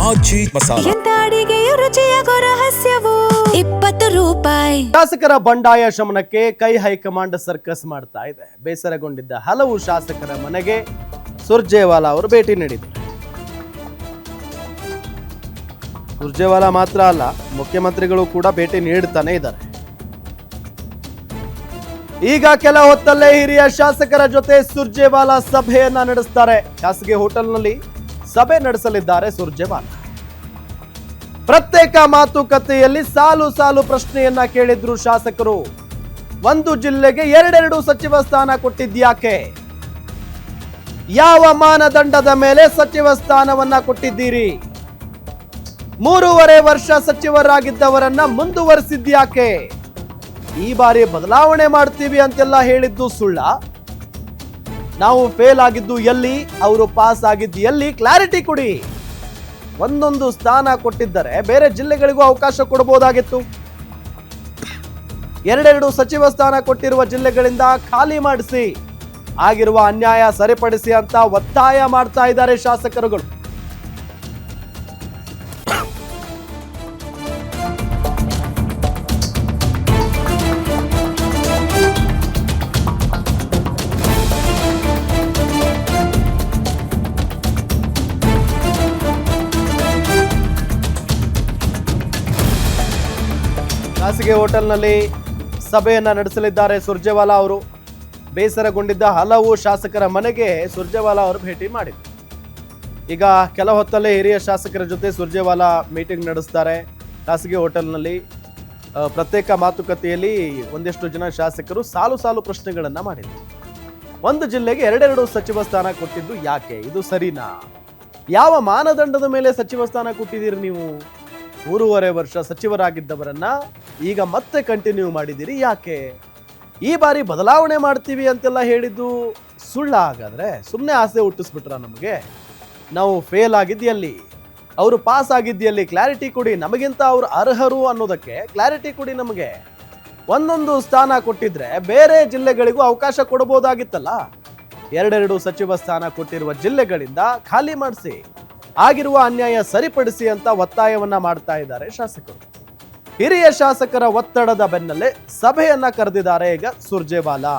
ಆಜಿ ಮಸಾಲ. ಎಂತ ಅಡಿಗೆಯ ರುಚಿಯಾಗೋ ರಹಸ್ಯವು 20 ರೂಪಾಯಿ. ಶಾಸಕರ ಬಂಡಾಯ ಶಮನಕ್ಕೆ ಕೈ ಹೈಕಮಾಂಡ್ ಸರ್ಕಸ್ ಮಾಡ್ತಾ ಇದೆ. ಬೇಸರಗೊಂಡಿದ್ದ ಹಲವು ಶಾಸಕರ ಮನೆಗೆ ಸುರ್ಜೇವಾಲಾ ಅವರು ಭೇಟಿ ನೀಡಿದರು. ಸುರ್ಜೇವಾಲಾ ಮಾತ್ರ ಅಲ್ಲ, ಮುಖ್ಯಮಂತ್ರಿಗಳು ಕೂಡ ಭೇಟಿ ನೀಡ್ತಾನೆ ಇದ್ದಾರೆ. ಈಗ ಕೆಲ ಹೊತ್ತಲ್ಲೇ ಹಿರಿಯ ಶಾಸಕರ ಜೊತೆ ಸುರ್ಜೇವಾಲಾ ಸಭೆಯನ್ನ ನಡೆಸ್ತಾರೆ. ಖಾಸಗಿ ಹೋಟೆಲ್ನಲ್ಲಿ ಸಭೆ ನಡೆಸಲಿದ್ದಾರೆ ಸುರ್ಜೇವಾಲಾ. ಪ್ರತ್ಯೇಕ ಮಾತುಕತೆಯಲ್ಲಿ ಸಾಲು ಸಾಲು ಪ್ರಶ್ನೆಯನ್ನ ಕೇಳಿದ್ರು ಶಾಸಕರು. ಒಂದು ಜಿಲ್ಲೆಗೆ ಎರಡೆರಡು ಸಚಿವ ಸ್ಥಾನ ಕೊಟ್ಟಿದ್ಯಾಕೆ? ಯಾವ ಮಾನದಂಡದ ಮೇಲೆ ಸಚಿವ ಸ್ಥಾನವನ್ನ ಕೊಟ್ಟಿದ್ದೀರಿ? 3.5 ವರ್ಷ ಸಚಿವರಾಗಿದ್ದವರನ್ನ ಮುಂದುವರಿಸಿದ್ಯಾಕೆ? ಈ ಬಾರಿ ಬದಲಾವಣೆ ಮಾಡ್ತೀವಿ ಅಂತೆಲ್ಲ ಹೇಳಿದ್ದು ಸುಳ್ಳ? ನಾವು ಫೇಲ್ ಆಗಿದ್ದು ಎಲ್ಲಿ, ಅವರು ಪಾಸ್ ಆಗಿದ್ದು ಎಲ್ಲಿ? ಕ್ಲಾರಿಟಿ ಕೊಡಿ. ಒಂದೊಂದು ಸ್ಥಾನ ಕೊಟ್ಟಿದ್ದರೆ ಬೇರೆ ಜಿಲ್ಲೆಗಳಿಗೂ ಅವಕಾಶ ಕೊಡಬಹುದಾಗಿತ್ತು. ಎರಡೆರಡು ಸಚಿವ ಸ್ಥಾನ ಕೊಟ್ಟಿರುವ ಜಿಲ್ಲೆಗಳಿಂದ ಖಾಲಿ ಮಾಡಿಸಿ, ಆಗಿರುವ ಅನ್ಯಾಯ ಸರಿಪಡಿಸಿ ಅಂತ ಒತ್ತಾಯ ಮಾಡ್ತಾ ಇದ್ದಾರೆ ಶಾಸಕರುಗಳು. ಖಾಸಗಿ ಹೋಟೆಲ್ನಲ್ಲಿ ಸಭೆಯನ್ನ ನಡೆಸಲಿದ್ದಾರೆ ಸುರ್ಜೇವಾಲಾ ಅವರು. ಬೇಸರಗೊಂಡಿದ್ದ ಹಲವು ಶಾಸಕರ ಮನೆಗೆ ಸುರ್ಜೇವಾಲಾ ಅವರು ಭೇಟಿ ಮಾಡಿದರು. ಈಗ ಕೆಲ ಹೊತ್ತಲ್ಲೇ ಹಿರಿಯ ಶಾಸಕರ ಜೊತೆ ಸುರ್ಜೇವಾಲಾ ಮೀಟಿಂಗ್ ನಡೆಸ್ತಾರೆ. ಖಾಸಗಿ ಹೋಟೆಲ್ನಲ್ಲಿ ಪ್ರತ್ಯೇಕ ಮಾತುಕತೆಯಲ್ಲಿ ಒಂದಿಷ್ಟು ಜನ ಶಾಸಕರು ಸಾಲು ಸಾಲು ಪ್ರಶ್ನೆಗಳನ್ನ ಮಾಡಿದರು. ಒಂದು ಜಿಲ್ಲೆಗೆ ಎರಡೆರಡು ಸಚಿವ ಸ್ಥಾನ ಕೊಟ್ಟಿದ್ದು ಯಾಕೆ? ಇದು ಸರಿನಾ? ಯಾವ ಮಾನದಂಡದ ಮೇಲೆ ಸಚಿವ ಸ್ಥಾನ ಕೊಟ್ಟಿದ್ದೀರಿ ನೀವು? 3.5 ವರ್ಷ ಸಚಿವರಾಗಿದ್ದವರನ್ನ ಈಗ ಮತ್ತೆ ಕಂಟಿನ್ಯೂ ಮಾಡಿದ್ದೀರಿ ಯಾಕೆ? ಈ ಬಾರಿ ಬದಲಾವಣೆ ಮಾಡ್ತೀವಿ ಅಂತೆಲ್ಲ ಹೇಳಿದ್ದು ಸುಳ್ಳ? ಹಾಗಾದ್ರೆ ಸುಮ್ಮನೆ ಆಸೆ ಹುಟ್ಟಿಸ್ಬಿಟ್ರ ನಮಗೆ? ನಾವು ಫೇಲ್ ಆಗಿದ್ಯಲ್ಲಿ, ಅವರು ಪಾಸ್ ಆಗಿದ್ದಲ್ಲಿ ಕ್ಲಾರಿಟಿ ಕೊಡಿ. ನಮಗಿಂತ ಅವರು ಅರ್ಹರು ಅನ್ನೋದಕ್ಕೆ ಕ್ಲಾರಿಟಿ ಕೊಡಿ. ನಮಗೆ ಒಂದೊಂದು ಸ್ಥಾನ ಕೊಟ್ಟಿದ್ರೆ ಬೇರೆ ಜಿಲ್ಲೆಗಳಿಗೂ ಅವಕಾಶ ಕೊಡಬಹುದಾಗಿತ್ತಲ್ಲ. ಎರಡೆರಡು ಸಚಿವ ಸ್ಥಾನ ಕೊಟ್ಟಿರುವ ಜಿಲ್ಲೆಗಳಿಂದ ಖಾಲಿ ಮಾಡಿಸಿ, ಆಗಿರುವ ಅನ್ಯಾಯ ಸರಿಪಡಿಸಿ ಅಂತ ಒತ್ತಾಯವನ್ನ ಮಾಡ್ತಾ ಇದ್ದಾರೆ ಶಾಸಕರು. ಹಿರಿಯ ಶಾಸಕರ ಒತ್ತಡದ ಬೆನ್ನಲ್ಲೇ ಸಭೆಯನ್ನ ಕರೆದಿದ್ದಾರೆ ಈಗ ಸುರ್ಜೇವಾಲಾ.